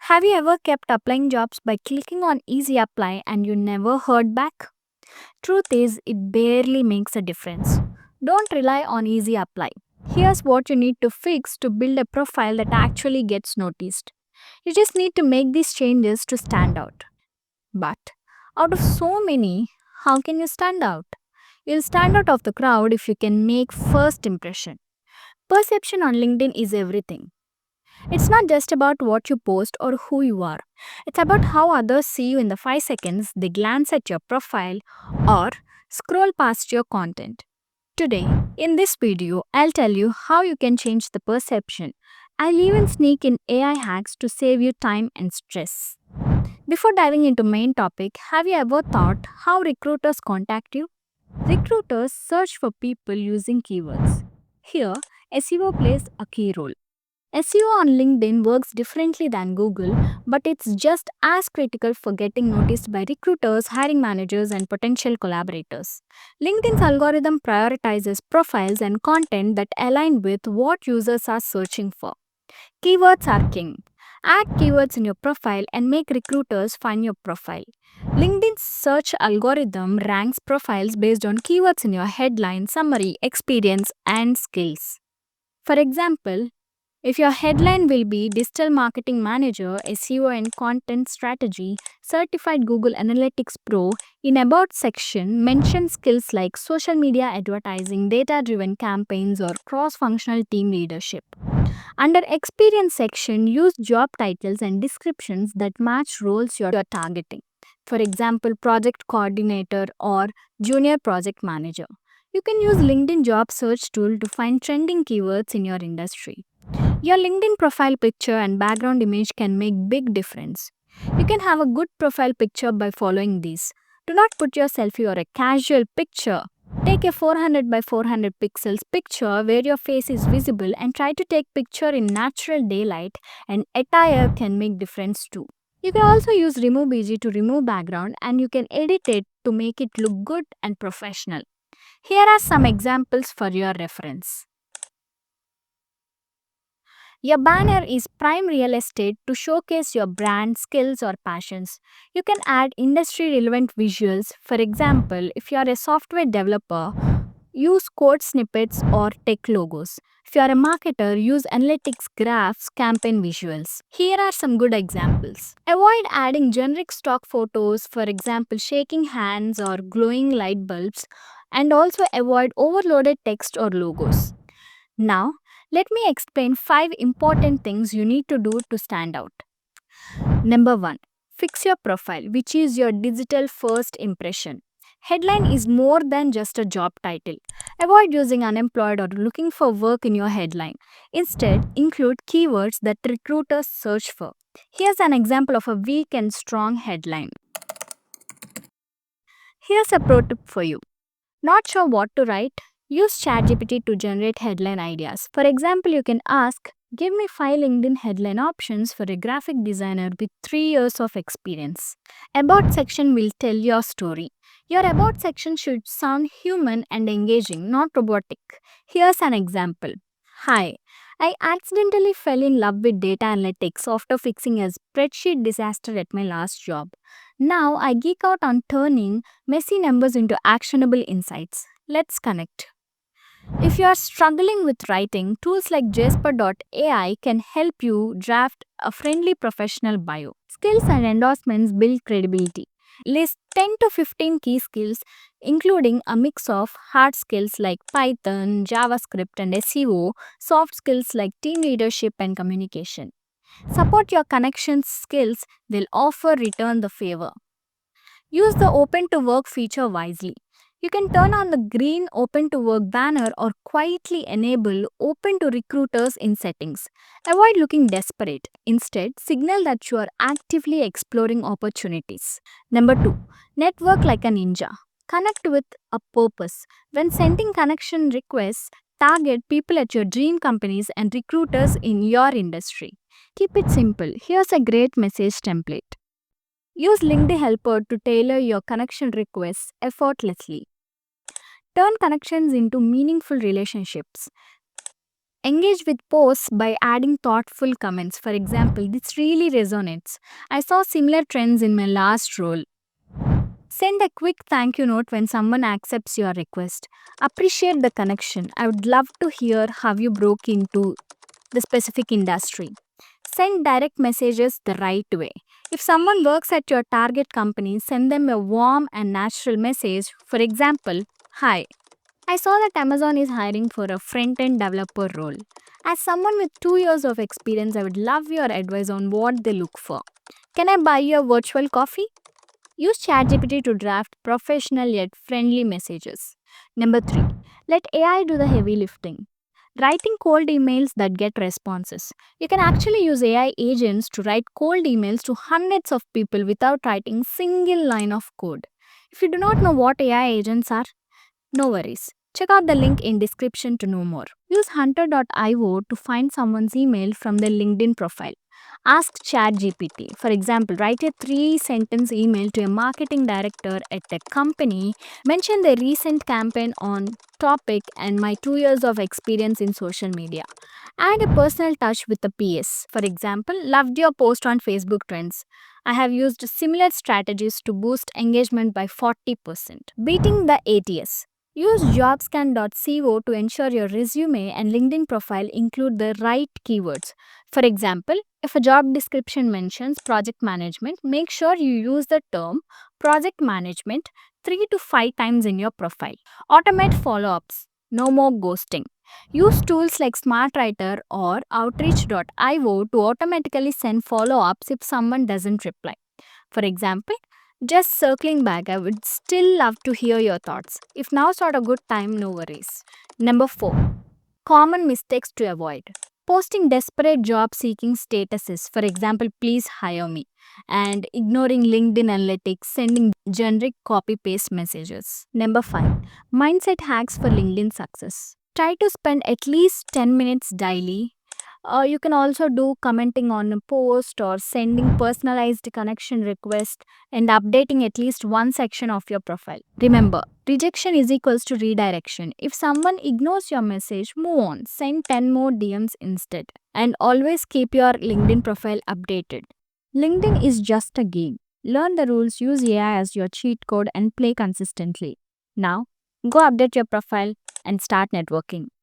Have you ever kept applying jobs by clicking on easy apply and you never heard back? Truth is, it barely makes a difference. Don't rely on easy apply. Here's what you need to fix to build a profile that actually gets noticed. You just need to make these changes to stand out. But out of so many, how can you stand out? You'll stand out of the crowd if you can make first impression. Perception on LinkedIn is everything. It's not just about what you post or who you are. It's about how others see you in the 5 seconds they glance at your profile or scroll past your content. Today, in this video, I'll tell you how you can change the perception. I'll even sneak in AI hacks to save you time and stress. Before diving into main topic, have you ever thought how recruiters contact you? Recruiters search for people using keywords. Here, SEO plays a key role. SEO on LinkedIn works differently than Google, but it's just as critical for getting noticed by recruiters, hiring managers, and potential collaborators. LinkedIn's algorithm prioritizes profiles and content that align with what users are searching for. Keywords are king. Add keywords in your profile and make recruiters find your profile. LinkedIn's search algorithm ranks profiles based on keywords in your headline, summary, experience, and skills. For example, if your headline will be Digital Marketing Manager, SEO and Content Strategy, Certified Google Analytics Pro, in About section, mention skills like social media advertising, data driven campaigns, or cross functional team leadership. Under Experience section, use job titles and descriptions that match roles you're targeting. For example, Project Coordinator or Junior Project Manager. You can use LinkedIn job search tool to find trending keywords in your industry. Your LinkedIn profile picture and background image can make big difference. You can have a good profile picture by following these. Do not put your selfie or a casual picture. Take a 400 by 400 pixels picture where your face is visible and try to take picture in natural daylight, and attire can make difference too. You can also use Remove BG to remove background, and you can edit it to make it look good and professional. Here are some examples for your reference. Your banner is prime real estate to showcase your brand, skills, or passions. You can add industry relevant visuals. For example, if you are a software developer, use code snippets or tech logos. If you are a marketer, use analytics graphs, campaign visuals. Here are some good examples. Avoid adding generic stock photos, for example, shaking hands or glowing light bulbs, and also avoid overloaded text or logos. Now, let me explain 5 important things you need to do to stand out. Number 1. Fix your profile, which is your digital first impression. Headline is more than just a job title. Avoid using unemployed or looking for work in your headline. Instead, include keywords that recruiters search for. Here's an example of a weak and strong headline. Here's a pro tip for you. Not sure what to write? Use ChatGPT to generate headline ideas. For example, you can ask, give me 5 LinkedIn headline options for a graphic designer with 3 years of experience. About section will tell your story. Your About section should sound human and engaging, not robotic. Here's an example. Hi, I accidentally fell in love with data analytics after fixing a spreadsheet disaster at my last job. Now I geek out on turning messy numbers into actionable insights. Let's connect. If you are struggling with writing, tools like Jasper.ai can help you draft a friendly professional bio. Skills and endorsements build credibility. List 10 to 15 key skills, including a mix of hard skills like Python, JavaScript, and SEO, soft skills like team leadership and communication. Support your connections skills, they'll offer return the favor. Use the Open to Work feature wisely. You can turn on the green Open to Work banner or quietly enable Open to Recruiters in settings. Avoid looking desperate. Instead, signal that you are actively exploring opportunities. Number 2. Network like a ninja. Connect with a purpose. When sending connection requests, target people at your dream companies and recruiters in your industry. Keep it simple. Here's a great message template. Use LinkedIn Helper to tailor your connection requests effortlessly. Turn connections into meaningful relationships. Engage with posts by adding thoughtful comments. For example, this really resonates. I saw similar trends in my last role. Send a quick thank you note when someone accepts your request. Appreciate the connection. I would love to hear how you broke into the specific industry. Send direct messages the right way. If someone works at your target company, send them a warm and natural message. For example, hi, I saw that Amazon is hiring for a front end developer role. As someone with 2 years of experience, I would love your advice on what they look for. Can I buy you a virtual coffee? Use ChatGPT to draft professional yet friendly messages. Number 3. Let AI do the heavy lifting. Writing cold emails that get responses. You can actually use AI agents to write cold emails to hundreds of people without writing single line of code. If you do not know what AI agents are, no worries. Check out the link in description to know more. Use hunter.io to find someone's email from their LinkedIn profile. Ask ChatGPT. For example, write a 3 sentence email to a marketing director at a company. Mention the recent campaign on topic and my 2 years of experience in social media. Add a personal touch with the PS. For example, loved your post on Facebook trends. I have used similar strategies to boost engagement by 40%. Beating the ATS. Use jobscan.co to ensure your resume and LinkedIn profile include the right keywords. For example, if a job description mentions project management, make sure you use the term project management 3 to 5 times in your profile. Automate follow ups. No more ghosting. Use tools like SmartWriter or Outreach.io to automatically send follow ups if someone doesn't reply. For example, just circling back, I would still love to hear your thoughts. If now's not a good time, no worries. Number 4. Common mistakes to avoid. Posting desperate job seeking statuses, for example, please hire me, and ignoring LinkedIn analytics, sending generic copy paste messages. Number 5. Mindset hacks for LinkedIn success. Try to spend at least 10 minutes daily. You can also do commenting on a post or sending personalized connection request and updating at least one section of your profile. Remember, rejection is equals to redirection. If someone ignores your message, move on. Send 10 more DMs instead. And always keep your LinkedIn profile updated. LinkedIn is just a game. Learn the rules, use AI as your cheat code, and play consistently. Now, go update your profile and start networking.